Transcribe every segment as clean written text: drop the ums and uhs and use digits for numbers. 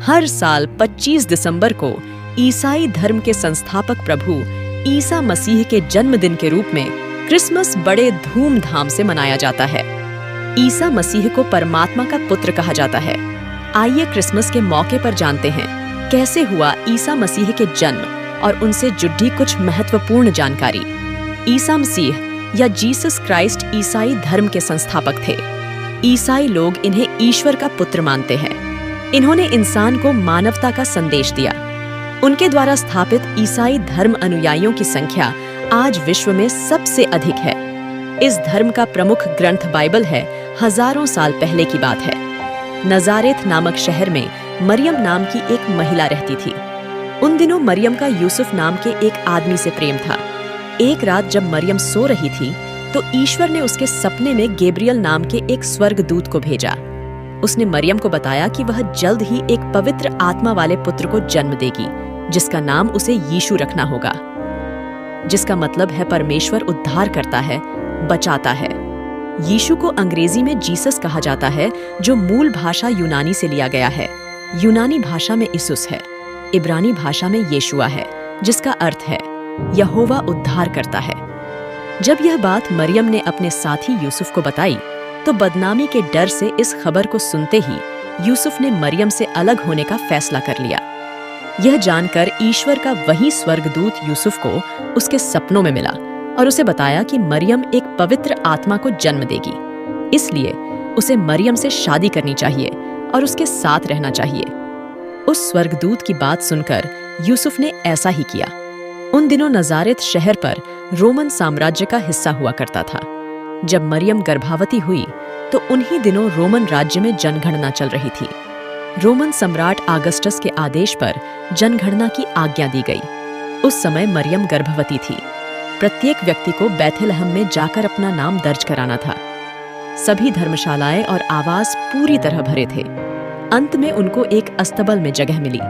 हर साल 25 दिसंबर को ईसाई धर्म के संस्थापक प्रभु ईसा मसीह के जन्मदिन के रूप में क्रिसमस बड़े धूमधाम से मनाया जाता है। ईसा मसीह को परमात्मा का पुत्र कहा जाता है। आइए क्रिसमस के मौके पर जानते हैं कैसे हुआ ईसा मसीह के जन्म और उनसे जुड़ी कुछ महत्वपूर्ण जानकारी। ईसा मसीह या जीसस क्राइस्ट ईसाई धर्म के संस्थापक थे। ईसाई लोग इन्हें ईश्वर का पुत्र मानते हैं। इन्होंने इंसान को मानवता का संदेश दिया। उनके द्वारा स्थापित ईसाई धर्म अनुयायियों की संख्या आज विश्व में सबसे अधिक है। इस धर्म का प्रमुख ग्रंथ बाइबल है। हजारों साल पहले की बात है। नजारेत नामक शहर में मरियम नाम की एक महिला रहती थी। उन दिनों मरियम का यूसुफ नाम के एक आदमी से प्रेम था। एक रात जब मरियम सो रही थी तो ईश्वर ने उसके सपने में गैब्रियल नाम के एक स्वर्गदूत को भेजा। उसने मरियम को बताया कि वह जल्द ही एक पवित्र आत्मा वाले पुत्र को जन्म देगी, जिसका नाम उसे यीशु रखना होगा, जिसका मतलब है परमेश्वर उद्धार करता है, बचाता है। यीशु को अंग्रेजी में जीसस कहा जाता है, जो मूल भाषा यूनानी से लिया गया है। यूनानी भाषा में इसूस है, इब्रानी भाषा में येशुआ है, जिसका अर्थ है यहोवा उद्धार करता है। जब यह बात मरियम ने अपने साथी यूसुफ को बताई तो बदनामी के डर से इस खबर को सुनते ही यूसुफ ने मरियम से अलग होने का फैसला कर लिया। यह जानकर ईश्वर का वही स्वर्गदूत यूसुफ को उसके सपनों में मिला और उसे बताया कि मरियम एक पवित्र आत्मा को जन्म देगी, इसलिए उसे मरियम से शादी करनी चाहिए और उसके साथ रहना चाहिए। उस स्वर्गदूत की बात सुनकर यूसुफ ने ऐसा ही किया। उन दिनों नजारेत शहर पर रोमन साम्राज्य का हिस्सा हुआ करता था। जब मरियम गर्भवती हुई तो उन्हीं दिनों रोमन राज्य में जनगणना चल रही थी। रोमन सम्राट आगस्टस के आदेश पर जनगणना की आज्ञा दी गई। उस समय मरियम गर्भवती थी। प्रत्येक व्यक्ति को बैथलहम में जाकर अपना नाम दर्ज कराना था। सभी धर्मशालाएं और आवास पूरी तरह भरे थे। अंत में उनको एक अस्तबल में जगह मिली।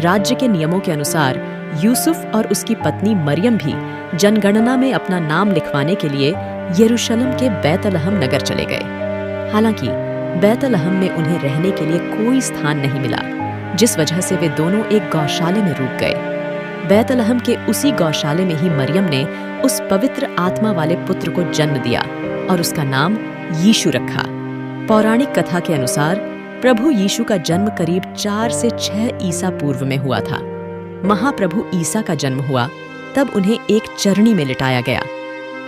राज्य के नियमों के अनुसार यूसुफ और उसकी पत्नी मरियम भी जनगणना में अपना नाम लिखवाने के लिए यरूशलेम के बैतलहम नगर चले गए। हालांकि बैतलहम में उन्हें रहने के लिए कोई स्थान नहीं मिला, जिस वजह से वे दोनों एक गौशाले में रुक गए। बैतलहम के उसी गौशाले में ही मरियम ने उस पवित्र आत्मा वाले पुत्र को जन्म दिया और उसका नाम यीशु रखा। पौराणिक कथा के अनुसार प्रभु यीशु का जन्म करीब 4 से 6 ईसा पूर्व में हुआ था। महाप्रभु ईसा का जन्म हुआ तब उन्हें एक चरनी में लिटाया गया।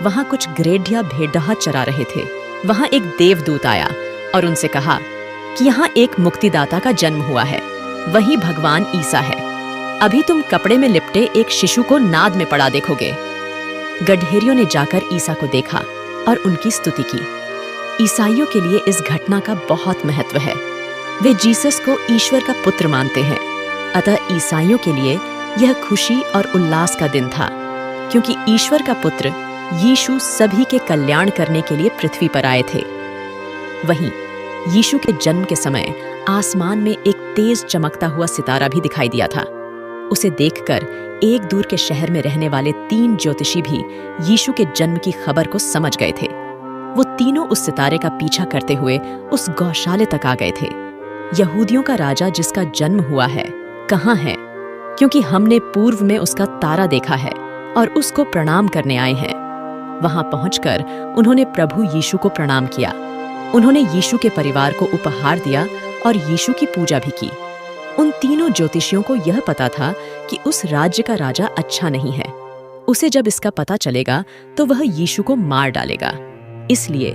वहां कुछ ग्रेडिया भेड़हा चरा रहे थे। वहां एक देवदूत आया और उनसे कहा कि यहाँ एक मुक्तिदाता का जन्म हुआ है, वही भगवान ईसा है। अभी तुम कपड़े में लिपटे एक शिशु को नाद में पड़ा देखोगे। गडहेरियों ने जाकर ईसा को देखा और उनकी स्तुति की। ईसाइयों के लिए इस घटना का बहुत महत्व है। वे जीसस को ईश्वर का पुत्र मानते हैं। अतः ईसाइयों के लिए यह खुशी और उल्लास का दिन था, क्योंकि ईश्वर का पुत्र यीशु सभी के कल्याण करने के लिए पृथ्वी पर आए थे। वहीं यीशु के जन्म के समय आसमान में एक तेज चमकता हुआ सितारा भी दिखाई दिया था। उसे देखकर एक दूर के शहर में रहने वाले 3 ज्योतिषी भी यीशु के जन्म की खबर को समझ गए थे। वो तीनों उस सितारे का पीछा करते हुए उस गौशाले तक आ गए थे। यहूदियों का राजा जिसका जन्म हुआ है कहाँ है? क्योंकि हमने पूर्व में उसका तारा देखा है और उसको प्रणाम करने आए हैं। वहां पहुंचकर उन्होंने प्रभु यीशु को प्रणाम किया। उन्होंने यीशु के परिवार को उपहार दिया और यीशु की पूजा भी की। उन तीनों ज्योतिषियों को यह पता था कि उस राज्य का राजा अच्छा नहीं है। उसे जब इसका पता चलेगा तो वह यीशु को मार डालेगा। इसलिए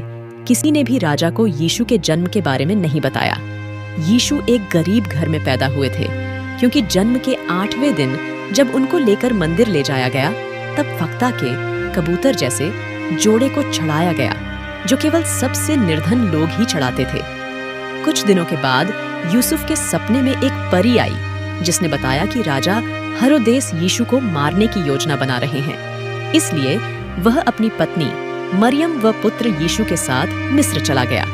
किसी ने भी राजा को यीशु के जन्म के बारे में नहीं बताया। यीशु एक गरीब घर में पैदा हुए थे, क्योंकि जन्म के 8वें दिन जब उनको लेकर मंदिर ले जाया गया तब फख्ता के कबूतर जैसे जोड़े को चढ़ाया गया, जो केवल सबसे निर्धन लोग ही चढ़ाते थे। कुछ दिनों के बाद यूसुफ के सपने में एक परी आई, जिसने बताया कि राजा हेरोदेस यीशु को मारने की योजना बना रहे हैं। इसलिए वह अपनी पत्नी मरियम व पुत्र यीशु के साथ मिस्र चला गया।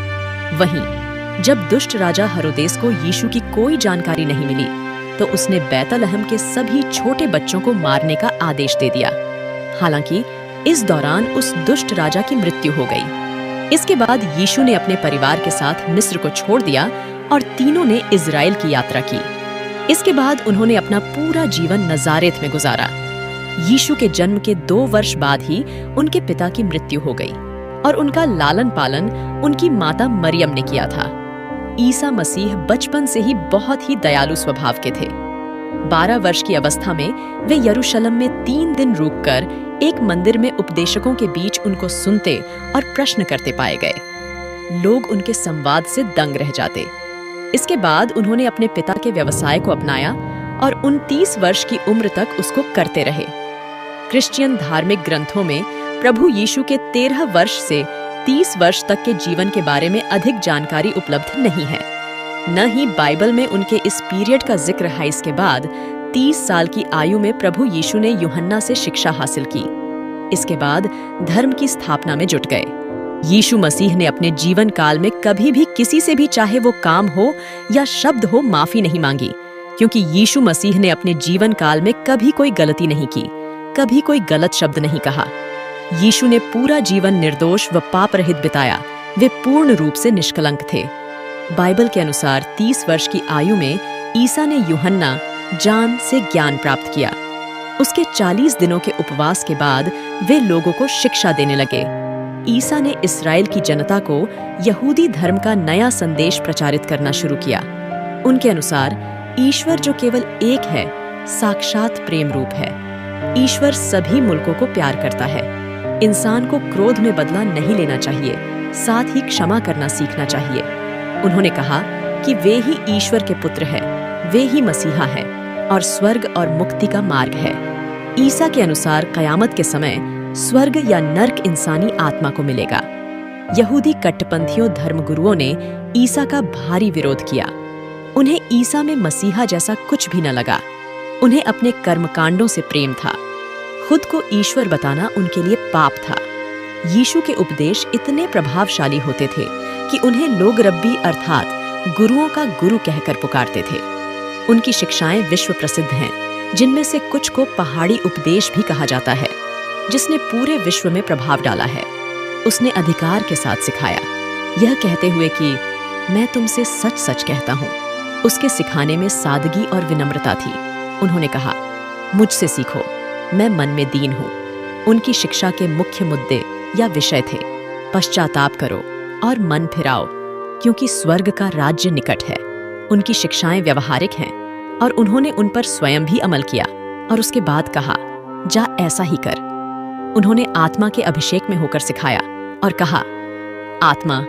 वहीं जब दुष्ट राजा हेरोदेस को यीशु की कोई जानकारी नहीं मिली तो उसने बैतलहम के सभी छोटे बच्चों को मारने का आदेश दे दिया। हालांकि इस दौरान उस दुष्ट राजा की मृत्यु हो गई। इसके बाद यीशु ने अपने परिवार के साथ मिस्र को छोड़ दिया और तीनों ने इजराइल की यात्रा की। इसके बाद उन्होंने अपना पूरा जीवन नजारेत में गुजारा। यीशु के जन्म के 2 वर्ष बाद ही उनके पिता की मृत्यु हो गई और उनका लालन पालन उनकी माता मरियम ने किया था। ईसा मसीह बचपन से ही बहुत ही दयालु स्वभाव के थे। 12 वर्ष की अवस्था में वे यरूशलेम में 3 दिन रुककर एक मंदिर में उपदेशकों के बीच उनको सुनते और प्रश्न करते पाए गए। लोग उनके संवाद से दंग रह जाते। इसके बाद उन्होंने अपने पिता के व्यवसाय को अपनाया और 29 वर्ष की उम्र तक उसको करते रहे। क्रिश्चियन धार्मिक ग्रंथों में प्रभु यीशु के 13 वर्ष से 30 वर्ष तक के जीवन के बारे में अधिक जानकारी उपलब्ध नहीं है। न ही बाइबल में उनके इस पीरियड का जिक्र है। इसके बाद 30 साल की आयु में प्रभु यीशु ने यूहन्ना से शिक्षा हासिल की। इसके बाद धर्म की स्थापना में जुट गए। यीशु मसीह ने अपने जीवन काल में कभी भी किसी से भी, चाहे वो काम हो या शब्द हो, माफी नहीं मांगी, क्योंकि यीशु मसीह ने अपने जीवन काल में कभी कोई गलती नहीं की, कभी कोई गलत शब्द नहीं कहा। यीशु ने पूरा जीवन निर्दोष व पाप रहित बिताया। वे पूर्ण रूप से निष्कलंक थे। बाइबल के अनुसार 30 वर्ष की आयु में ईसा ने यूहन्ना जान से ज्ञान प्राप्त किया। उसके 40 दिनों के उपवास के बाद वे लोगों को शिक्षा देने लगे। ईसा ने इस्राएल की जनता को यहूदी धर्म का नया संदेश प्रचारित करना शुरू किया। उनके अनुसार ईश्वर जो केवल एक है, साक्षात प्रेम रूप है। ईश्वर सभी मुल्कों को प्यार करता है। इंसान को क्रोध में बदला नहीं लेना चाहिए, साथ ही क्षमा करना सीखना चाहिए। उन्होंने कहा कि वे ही ईश्वर के पुत्र हैं, वे ही मसीहा हैं और स्वर्ग और मुक्ति का मार्ग है। ईसा के अनुसार कयामत के समय स्वर्ग या नर्क इंसानी आत्मा को मिलेगा। यहूदी कट्टरपंथियों धर्मगुरुओं ने ईसा का भारी विरोध किया। उन्हें ईसा में मसीहा जैसा कुछ भी न लगा। उन्हें अपने कर्मकांडों से प्रेम था। खुद को ईश्वर बताना उनके लिए पाप था। यीशु के उपदेश इतने प्रभावशाली होते थे कि उन्हें लोग रब्बी अर्थात गुरुओं का गुरु कहकर पुकारते थे। उनकी शिक्षाएं विश्व प्रसिद्ध हैं, जिनमें से कुछ को पहाड़ी उपदेश भी कहा जाता है, जिसने पूरे विश्व में प्रभाव डाला है। उसने अधिकार के साथ सिखाया, यह कहते हुए कि मैं तुमसे सच सच कहता हूँ। उसके सिखाने में सादगी और विनम्रता थी। उन्होंने कहा, मुझसे सीखो, मैं मन में दीन हूँ। उनकी शिक्षा के मुख्य मुद्दे या विषय थे, पश्चाताप करो और मन फिराओ, क्योंकि स्वर्ग का राज्य निकट है। उनकी शिक्षाएं व्यवहारिक हैं और उन्होंने उन पर स्वयं भी अमल किया और उसके बाद कहा, जा ऐसा ही कर। उन्होंने आत्मा के अभिषेक में होकर सिखाया और कहा, आत्मा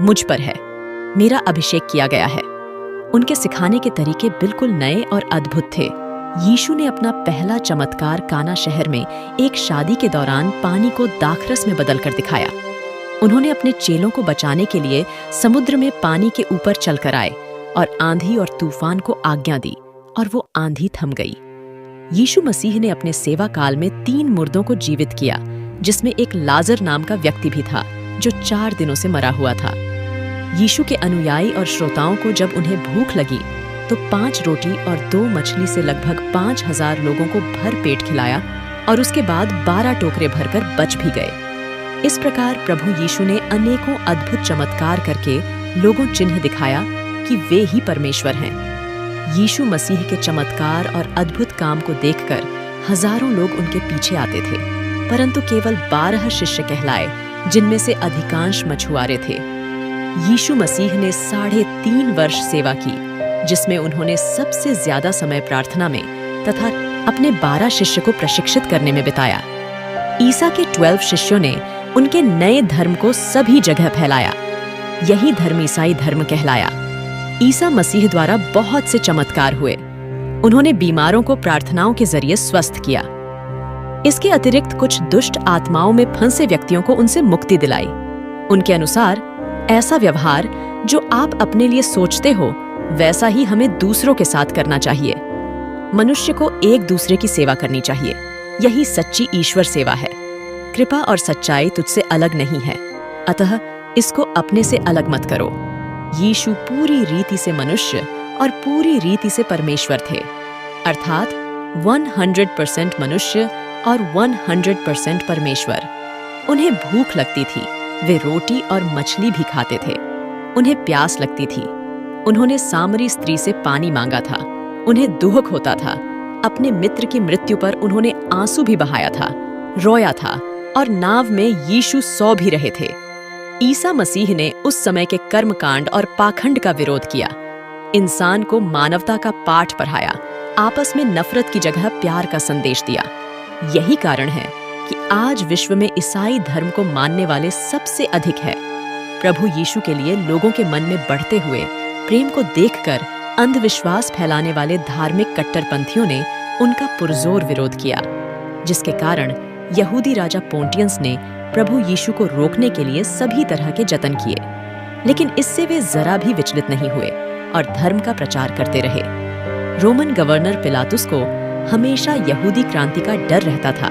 मुझ पर है, मेरा अभिषेक किया गया है। उनके सिखाने के तरीके बिल्कुल नए और अद्भुत थे। यीशु ने अपना पहला चमत्कार काना शहर में एक शादी के दौरान पानी को दाखरस में बदलकर दिखाया। उन्होंने अपने चेलों को बचाने के लिए समुद्र में पानी के ऊपर चलकर आए और आंधी और तूफान को आज्ञा दी और वो आंधी थम गई। यीशु मसीह ने अपने सेवा काल में 3 मुर्दों को जीवित किया, जिसमें एक लाजर नाम का व्यक्ति भी था जो 4 दिनों से मरा हुआ था। यीशु के अनुयायी और श्रोताओं को जब उन्हें भूख लगी तो 5 रोटी और 2 मछली से लगभग 5000 लोगों को भर पेट खिलाया और उसके बाद 12 टोकरे भरकर बच भी गए। इस प्रकार प्रभु यीशु ने अनेकों अद्भुत चमत्कार करके लोगों चिन्ह दिखाया कि वे ही परमेश्वर हैं। यीशु मसीह के चमत्कार और अद्भुत काम को देखकर हजारों लोग उनके पीछे आते थे, परंतु केवल 12 शिष्य कहलाए, जिनमें से अधिकांश मछुआरे थे। यीशु मसीह ने 3.5 वर्ष सेवा की, जिसमें उन्होंने सबसे ज्यादा समय प्रार्थना में तथा अपने 12 शिष्य को प्रशिक्षित करने में बिताया। ईसा के 12 शिष्यों ने उनके नए धर्म को सभी जगह फैलाया। यही धर्म ईसाई धर्म कहलाया। ईसा मसीह द्वारा बहुत से चमत्कार हुए। उन्होंने बीमारों को प्रार्थनाओं के जरिए स्वस्थ किया। इसके अतिरिक्त कुछ दुष्ट आत्माओं में फंसे व्यक्तियों को उनसे मुक्ति दिलाई। उनके अनुसार ऐसा व्यवहार जो आप अपने लिए सोचते हो, वैसा ही हमें दूसरों के साथ करना चाहिए। मनुष्य को एक दूसरे की सेवा करनी चाहिए। यही सच्ची ईश्वर सेवा है। कृपा और सच्चाई तुझसे अलग नहीं है, अतः इसको अपने से अलग मत करो। यीशु पूरी रीति से मनुष्य और पूरी रीति से परमेश्वर थे, अर्थात 100% मनुष्य और 100% परमेश्वर। उन्हें भूख लगती थी, वे रोटी और मछली भी खाते थे। उन्हें प्यास लगती थी, उन्होंने सामरी स्त्री से पानी मांगा था उन्हें दुख होता था। अपने मित्र की मृत्यु पर उन्होंने आंसू भी बहाया था, रोया था और नाव में यीशु सो भी रहे थे। ईसा मसीह ने उस समय के कर्मकांड और पाखंड का विरोध किया, इंसान को मानवता का पाठ पढ़ाया, आपस में नफरत की जगह प्यार का संदेश दिया। यही कारण है कि आज विश्व में ईसाई धर्म को मानने वाले सबसे अधिक है। प्रभु यीशु के लिए लोगों के मन में बढ़ते हुए प्रेम को देखकर अंधविश्वास फैलाने वाले धार्मिक कट्टरपंथियों ने उनका पुरजोर विरोध किया, जिसके कारण यहूदी राजा पोंटियस ने प्रभु यीशु को रोकने के लिए सभी तरह के जतन किए, लेकिन इससे वे जरा भी विचलित नहीं हुए और धर्म का प्रचार करते रहे। रोमन गवर्नर पिलातुस को हमेशा यहूदी क्रांति का डर रहता था।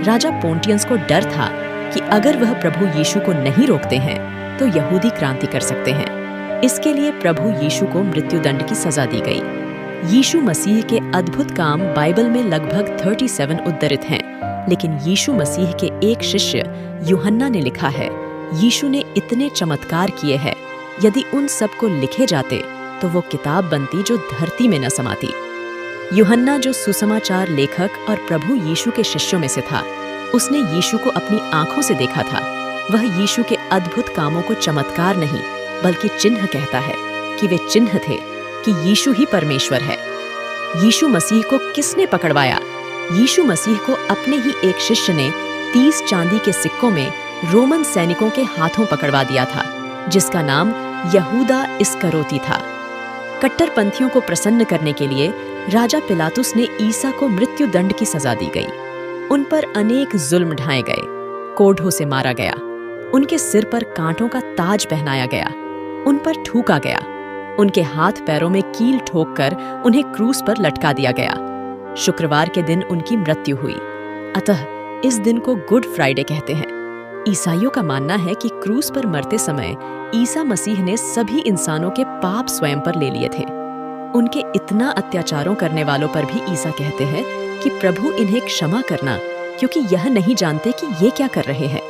राजा पोंटियस को डर था कि अगर वह प्रभु यीशु को नहीं रोकते हैं तो यहूदी क्रांति कर सकते हैं। इसके लिए प्रभु यीशु को मृत्युदंड की सजा दी गई। यीशु मसीह के अद्भुत काम बाइबल में लगभग 37 उद्धृत हैं, लेकिन यीशु मसीह के एक शिष्य यूहन्ना ने लिखा है, यीशु ने इतने चमत्कार किए हैं, यदि उन सब को लिखे जाते तो वो किताब बनती जो धरती में न समाती। यूहन्ना, जो सुसमाचार लेखक और प्रभु यीशु के शिष्यों में से था, उसने यीशु को अपनी आंखों से देखा था। वह यीशु के अद्भुत कामों को चमत्कार नहीं बल्कि चिन्ह कहता है कि वे चिन्ह थे कि यीशु ही परमेश्वर है। यीशु मसीह को किसने पकड़वाया? यीशु मसीह को अपने ही एक शिष्य ने 30 चांदी के सिक्कों में रोमन सैनिकों के हाथों पकड़वा दिया था, जिसका नाम यहूदा इस्करियोती था। कट्टरपंथियों को प्रसन्न करने के लिए राजा पिलातुस ने ईसा को मृत्युदंड की सजा दी गई। उन पर अनेक जुल्म ढाए गए, कोढ़ों से मारा गया, उनके सिर पर कांटों का ताज पहनाया गया, उन पर थूका गया, उनके हाथ पैरों में कील ठोककर उन्हें क्रूस पर लटका दिया गया। शुक्रवार के दिन उनकी मृत्यु हुई, अतः इस दिन को गुड फ्राइडे कहते हैं। ईसाइयों का मानना है कि क्रूस पर मरते समय ईसा मसीह ने सभी इंसानों के पाप स्वयं पर ले लिए थे। उनके इतना अत्याचारों करने वालों पर भी ईसा कहते हैं कि प्रभु इन्हें क्षमा करना, क्योंकि यह नहीं जानते कि ये क्या कर रहे हैं।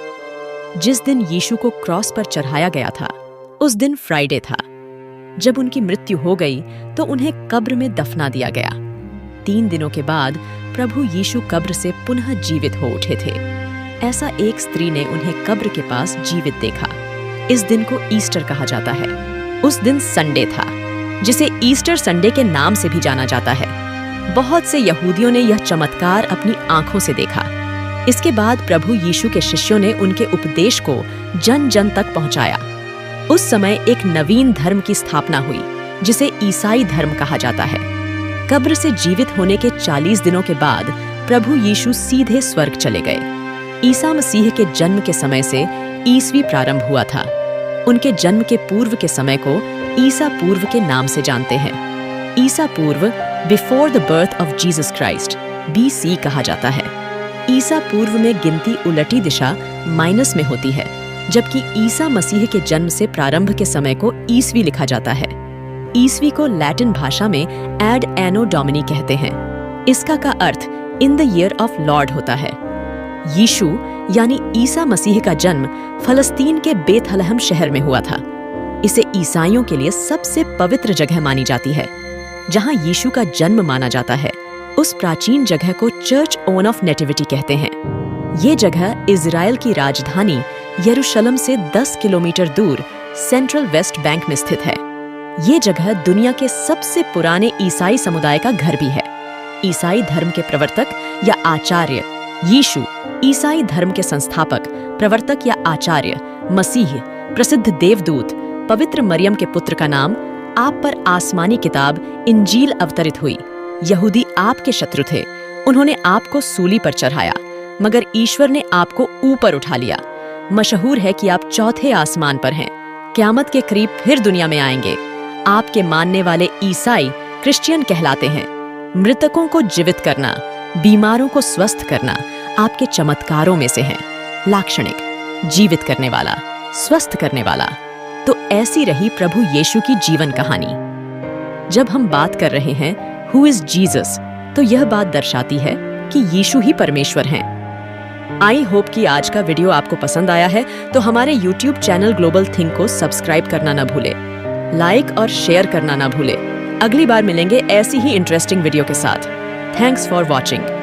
जिस दिन यीशु को क्रॉस पर चढ़ाया गया था, उस दिन फ्राइडे था। जब उनकी मृत्यु हो गई तो उन्हें कब्र में दफना दिया गया। 3 दिनों के बाद प्रभु यीशु कब्र से पुनः जीवित हो उठे थे। ऐसा एक स्त्री ने उन्हें कब्र के पास जीवित देखा। इस दिन को ईस्टर कहा जाता है। उस दिन संडे था, जिसे ईस्टर संडे के नाम से भी जाना जाता है। बहुत से यहूदियों ने यह चमत्कार अपनी आंखों से देखा। इसके बाद प्रभु यीशु के शिष्यों ने उनके उपदेश को जन जन तक पहुंचाया। उस समय एक नवीन धर्म की स्थापना हुई, जिसे ईसाई धर्म कहा जाता है। कब्र से जीवित होने के 40 दिनों के बाद प्रभु यीशु सीधे स्वर्ग चले गए। ईसा मसीह के जन्म के समय से ईसवी प्रारंभ हुआ था। उनके जन्म के पूर्व के समय को ईसा पूर्व के नाम से जानते हैं। ईसा पूर्व, before the birth of Jesus Christ, BC कहा जाता है। ईसा पूर्व में गिनती उलटी दिशा माइनस में होती है, जबकि ईसा मसीह के जन्म से प्रारंभ के समय को ईसवी लिखा जाता है। ईसवी को लैटिन भाषा में एड एनो डोमिनी कहते हैं। इसका का अर्थ in the year of lord होता है। यीशु यानी ईसा मसीह का जन्म फलस्तीन के बेथलहम शहर में हुआ था। इसे ईसाइयों के लिए सबसे पवित्र जगह मानी जाती है। जहां यीशु का जन्म माना जाता है, उस प्राचीन जगह को चर्च ऑन ऑफ नेटिविटी कहते हैं। ये जगह इजराइल की राजधानी यरूशलेम से 10 किलोमीटर दूर सेंट्रल वेस्ट बैंक में स्थित है। ये जगह दुनिया के सबसे पुराने ईसाई समुदाय का घर भी है। ईसाई धर्म के प्रवर्तक या आचार्य यीशु, ईसाई धर्म के संस्थापक, प्रवर्तक या आचार्य मसीह, प्रसिद्ध देवदूत, पवित्र मरियम के पुत्र का नाम। आप पर आसमानी किताब इंजील अवतरित हुई। यहूदी आपके शत्रु थे, उन्होंने आपको सूली पर चढ़ाया, मगर ईश्वर ने आपको ऊपर उठा लिया। मशहूर है कि आप चौथे आसमान पर हैं, क़यामत के करीब फिर दुनिया में आएंगे। आपके मानने वाले ईसाई क्रिश्चियन कहलाते हैं। मृतकों को जीवित करना, बीमारों को स्वस्थ करना आपके चमत्कारों में से हैं। लाक्षणिक, जीवित करने वाला, स्वस्थ करने वाला। तो ऐसी रही प्रभु यीशु की जीवन कहानी। जब हम बात कर रहे हैं हु इज जीसस, तो यह बात दर्शाती है कि यीशु ही परमेश्वर हैं। आई होप कि आज का वीडियो आपको पसंद आया है, तो हमारे YouTube चैनल ग्लोबल थिंक को सब्सक्राइब करना ना भूले, लाइक और शेयर करना ना भूले, अगली बार मिलेंगे ऐसी ही इंटरेस्टिंग वीडियो के साथ। Thanks for watching.